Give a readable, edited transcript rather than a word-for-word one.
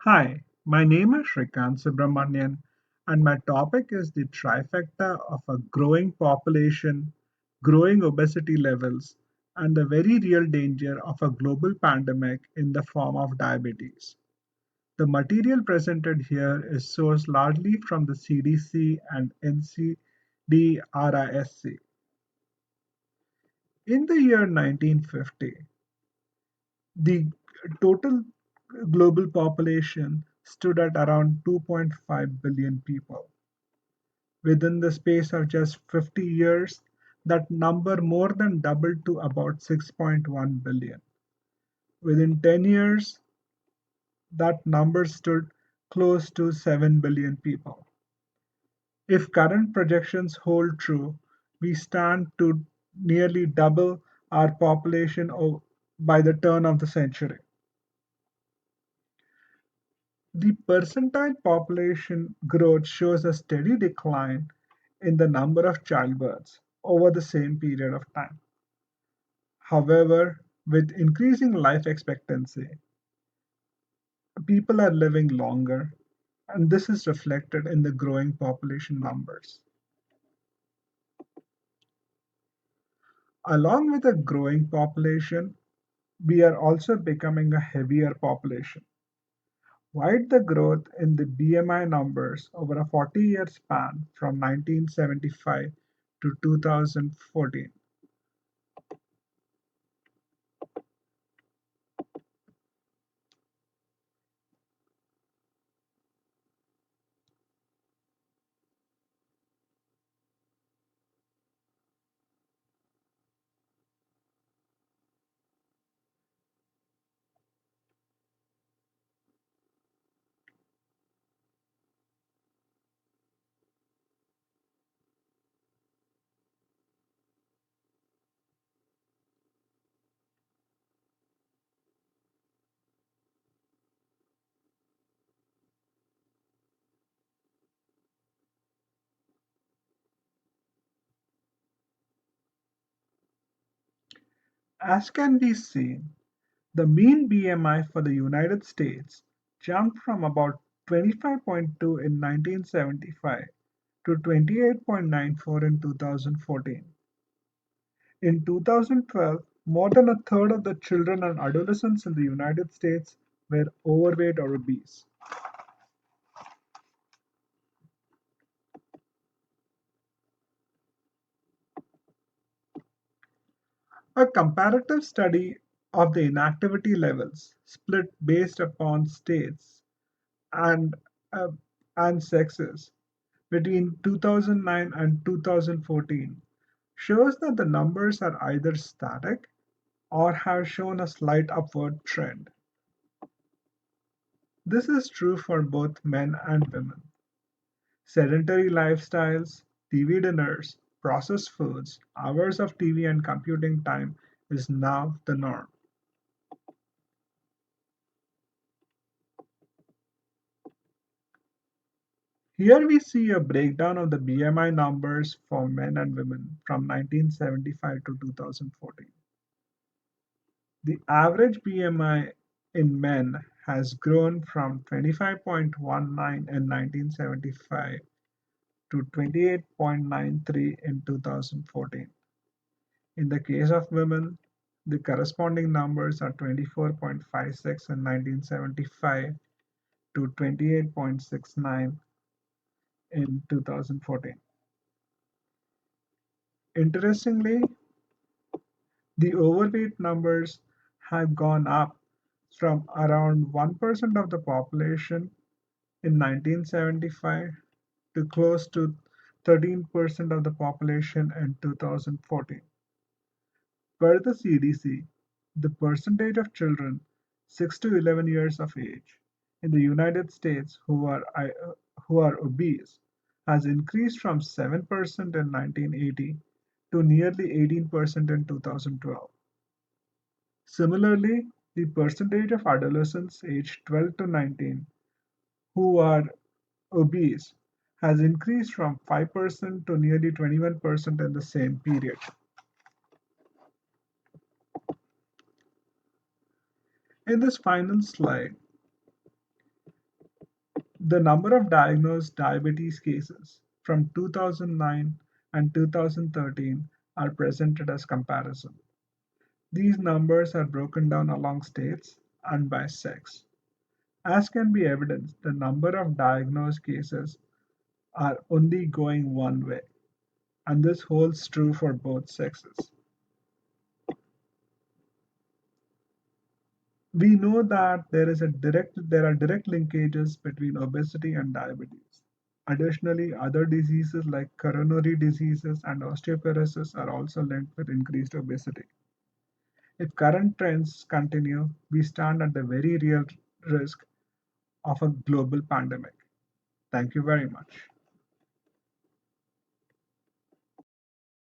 Hi, my name is Shrikant Subramanian, and my topic is the trifecta of a growing population, growing obesity levels, and the very real danger of a global pandemic in the form of diabetes. The material presented here is sourced largely from the CDC and NCDRISC. In the year 1950, the total global population stood at around 2.5 billion people. Within the space of just 50 years, that number more than doubled to about 6.1 billion. Within 10 years, that number stood close to 7 billion people. If current projections hold true, we stand to nearly double our population by the turn of the century. The percentile population growth shows a steady decline in the number of childbirths over the same period of time. However, with increasing life expectancy, people are living longer, and this is reflected in the growing population numbers. Along with a growing population, we are also becoming a heavier population. Wide the growth in the BMI numbers over a 40-year span from 1975 to 2014. As can be seen, the mean BMI for the United States jumped from about 25.2 in 1975 to 28.94 in 2014. In 2012, more than a third of the children and adolescents in the United States were overweight or obese. A comparative study of the inactivity levels, split based upon states and, uh, and sexes, between 2009 and 2014 shows that the numbers are either static or have shown a slight upward trend. This is true for both men and women. Sedentary lifestyles, TV dinners, processed foods, hours of TV and computing time is now the norm. Here we see a breakdown of the BMI numbers for men and women from 1975 to 2014. The average BMI in men has grown from 25.19 in 1975 to 28.93 in 2014. In the case of women, the corresponding numbers are 24.56 in 1975 to 28.69 in 2014. Interestingly, the overweight numbers have gone up from around 1% of the population in 1975 to close to 13% of the population in 2014. Per the CDC, the percentage of children 6 to 11 years of age in the United States who are obese has increased from 7% in 1980 to nearly 18% in 2012. Similarly, the percentage of adolescents aged 12 to 19 who are obese has increased from 5% to nearly 21% in the same period. In this final slide, The number of diagnosed diabetes cases from 2009 and 2013 are presented as comparison. These numbers are broken down along states and by sex. As can be evidenced, the number of diagnosed cases are only going one way, and this holds true for both sexes. We know that there are direct linkages between obesity and diabetes. Additionally, other diseases like coronary diseases and osteoporosis are also linked with increased obesity. If current trends continue, we stand at the very real risk of a global pandemic. Thank you very much.